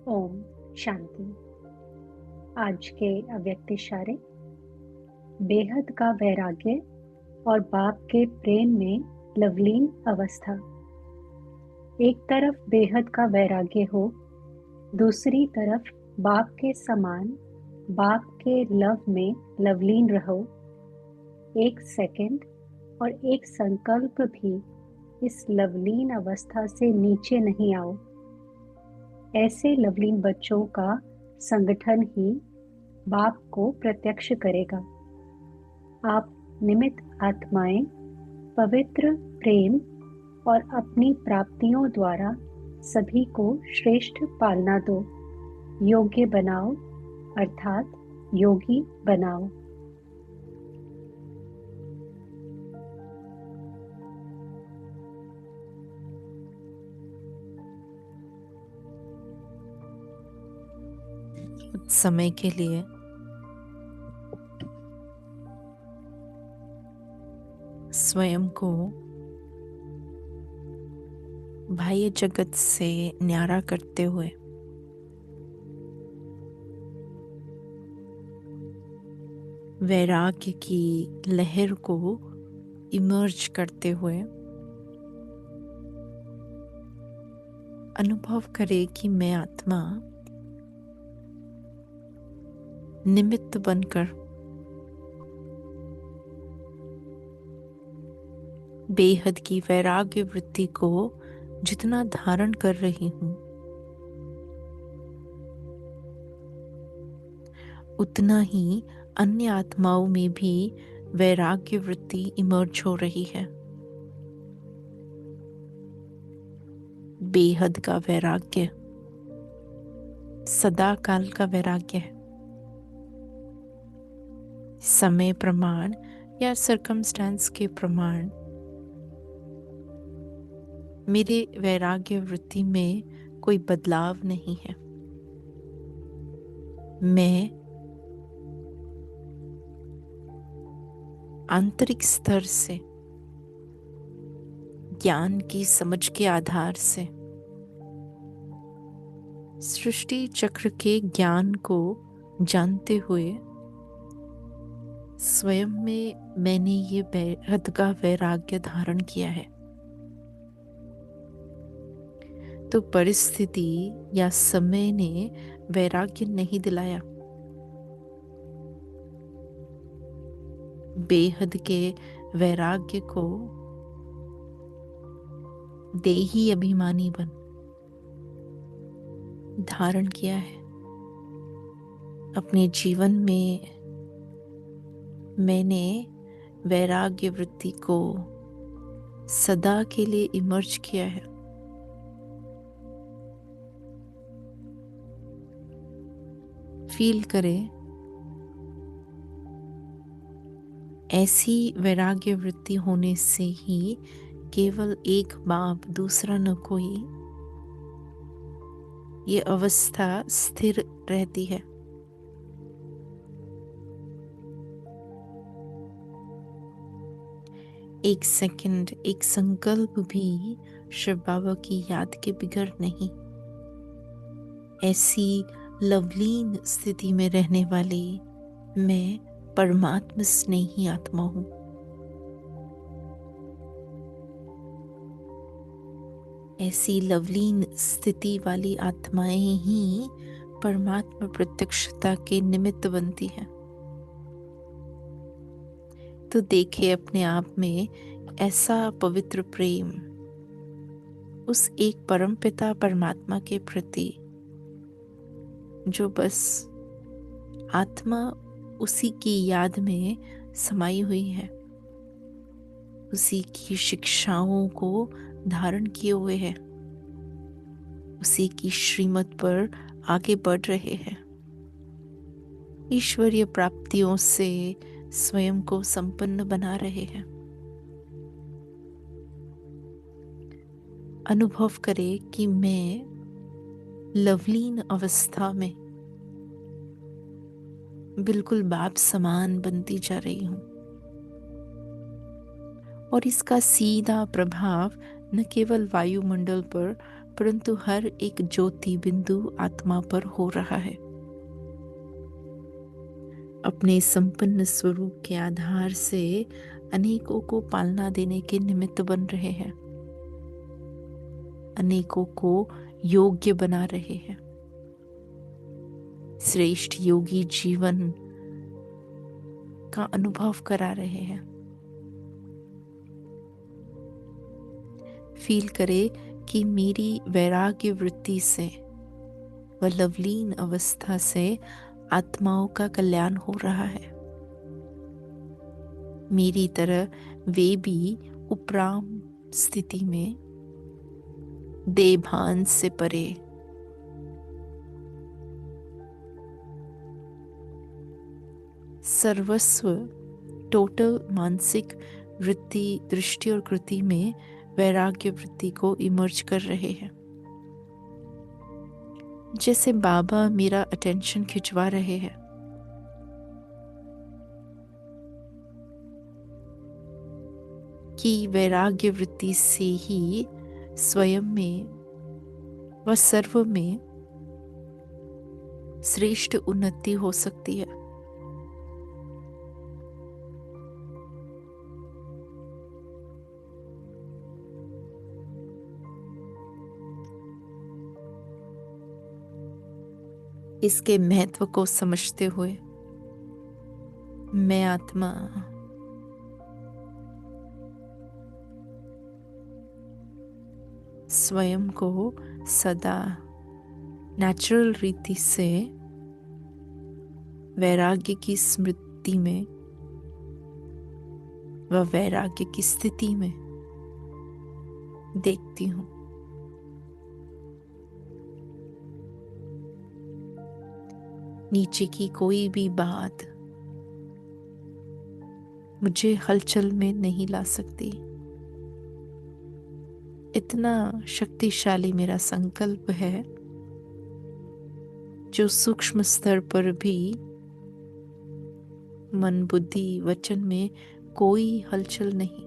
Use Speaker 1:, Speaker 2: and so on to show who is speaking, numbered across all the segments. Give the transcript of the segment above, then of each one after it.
Speaker 1: ओम शांति। आज के अव्यक्त इशारे। बेहद का वैराग्य और बाप के प्रेम में लवलीन अवस्था। एक तरफ बेहद का वैराग्य हो, दूसरी तरफ बाप के समान बाप के लव में लवलीन रहो। एक सेकंड और एक संकल्प भी इस लवलीन अवस्था से नीचे नहीं आओ। ऐसे लवलीन बच्चों का संगठन ही बाप को प्रत्यक्ष करेगा। आप निमित्त आत्माएं पवित्र प्रेम और अपनी प्राप्तियों द्वारा सभी को श्रेष्ठ पालना दो। योग्य बनाओ अर्थात योगी बनाओ।
Speaker 2: समय के लिए स्वयं को बाह्य जगत से न्यारा करते हुए वैराग्य की लहर को इमर्ज करते हुए अनुभव करे कि मैं आत्मा निमित्त बनकर बेहद की वैराग्य वृत्ति को जितना धारण कर रही हूं, उतना ही अन्य आत्माओं में भी वैराग्य वृत्ति इमर्ज हो रही है। बेहद का वैराग्य सदा काल का वैराग्य है। समय प्रमाण या सर्कमस्टेंस के प्रमाण मेरे वैराग्य वृत्ति में कोई बदलाव नहीं है। मैं आंतरिक स्तर से ज्ञान की समझ के आधार से सृष्टि चक्र के ज्ञान को जानते हुए स्वयं में मैंने ये बेहद का वैराग्य धारण किया है। तो परिस्थिति या समय ने वैराग्य नहीं दिलाया। बेहद के वैराग्य को देही अभिमानी बन धारण किया है। अपने जीवन में मैंने वैराग्य वृत्ति को सदा के लिए इमर्ज किया है। फील करें, ऐसी वैराग्य वृत्ति होने से ही केवल एक बाप दूसरा न कोई, ये अवस्था स्थिर रहती है। एक सेकंड, एक संकल्प भी शिव बाबा की याद के बिगड़ नहीं। ऐसी लवलीन स्थिति में रहने वाली मैं परमात्मा स्नेही आत्मा हूं। ऐसी लवलीन स्थिति वाली आत्माएं ही परमात्मा प्रत्यक्षता के निमित्त बनती हैं। तो देखे अपने आप में ऐसा पवित्र प्रेम उस एक परमपिता परमात्मा के प्रति, जो बस आत्मा उसी की याद में समाई हुई है, उसी की शिक्षाओं को धारण किए हुए है, उसी की श्रीमत पर आगे बढ़ रहे हैं, ईश्वरीय प्राप्तियों से स्वयं को संपन्न बना रहे हैं। अनुभव करे कि मैं लवलीन अवस्था में बिल्कुल बाप समान बनती जा रही हूं, और इसका सीधा प्रभाव न केवल वायुमंडल पर परंतु हर एक ज्योति बिंदु आत्मा पर हो रहा है। अपने संपन्न स्वरूप के आधार से अनेकों को पालना देने के निमित्त बन रहे हैं, अनेकों को योग्य बना रहे हैं, श्रेष्ठ योगी जीवन का अनुभव करा रहे हैं। फील करे कि मेरी वैराग्य वृत्ति से व लवलीन अवस्था से आत्माओं का कल्याण हो रहा है। मेरी तरह वे भी उपराम स्थिति में देभान से परे सर्वस्व टोटल मानसिक वृत्ति, दृष्टि और कृति में वैराग्य वृत्ति को इमर्ज कर रहे हैं। जैसे बाबा मेरा अटेंशन खिंचवा रहे हैं। कि वैराग्य वृत्ति से ही स्वयं में व सर्व में श्रेष्ठ उन्नति हो सकती है। इसके महत्व को समझते हुए मैं आत्मा स्वयं को सदा नेचुरल रीति से वैराग्य की स्मृति में व वैराग्य की स्थिति में देखती हूँ। नीचे की कोई भी बात मुझे हलचल में नहीं ला सकती। इतना शक्तिशाली मेरा संकल्प है जो सूक्ष्म स्तर पर भी मन, बुद्धि, वचन में कोई हलचल नहीं,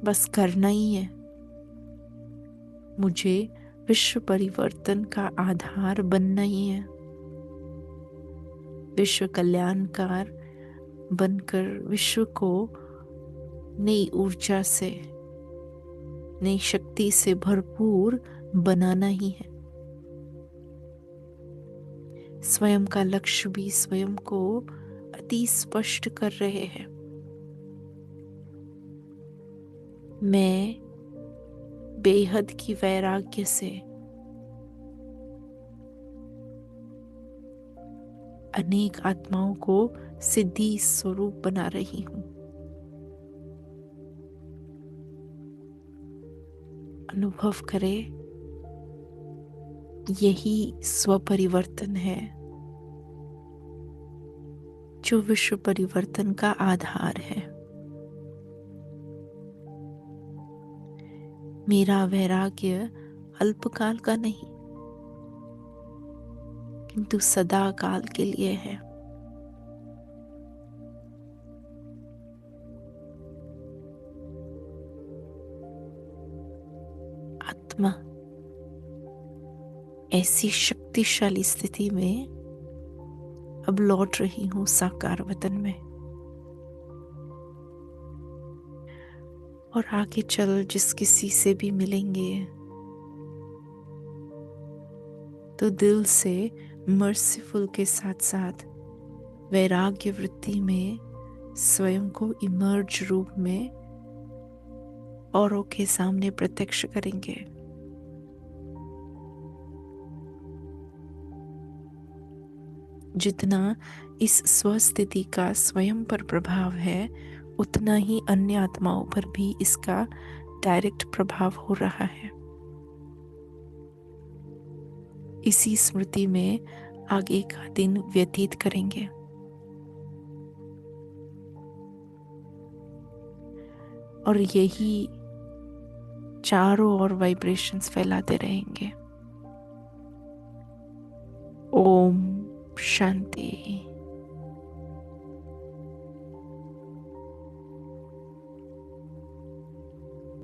Speaker 2: बस करना ही है। मुझे विश्व परिवर्तन का आधार बनना ही है, विश्व कल्याणकार बनकर विश्व को नई ऊर्जा से, नई शक्ति से भरपूर बनाना ही है। स्वयं का लक्ष्य भी स्वयं को अति स्पष्ट कर रहे हैं। मैं बेहद की वैराग्य से अनेक आत्माओं को सिद्धि स्वरूप बना रही हूं। अनुभव करे, यही स्वपरिवर्तन है जो विश्व परिवर्तन का आधार है। मेरा वैराग्य अल्पकाल का नहीं किंतु सदा काल के लिए है। आत्मा ऐसी शक्तिशाली स्थिति में अब लौट रही हूं साकार वतन में। और आगे चल जिस किसी से भी मिलेंगे तो दिल से मर्सीफुल के साथ साथ वैराग्य वृत्ति में स्वयं को इमर्ज रूप में औरों के सामने प्रत्यक्ष करेंगे। जितना इस स्वस्थिति का स्वयं पर प्रभाव है उतना ही अन्य आत्माओं पर भी इसका डायरेक्ट प्रभाव हो रहा है। इसी स्मृति में आगे का दिन व्यतीत करेंगे और यही चारों ओर वाइब्रेशंस फैलाते रहेंगे। ओम शांति।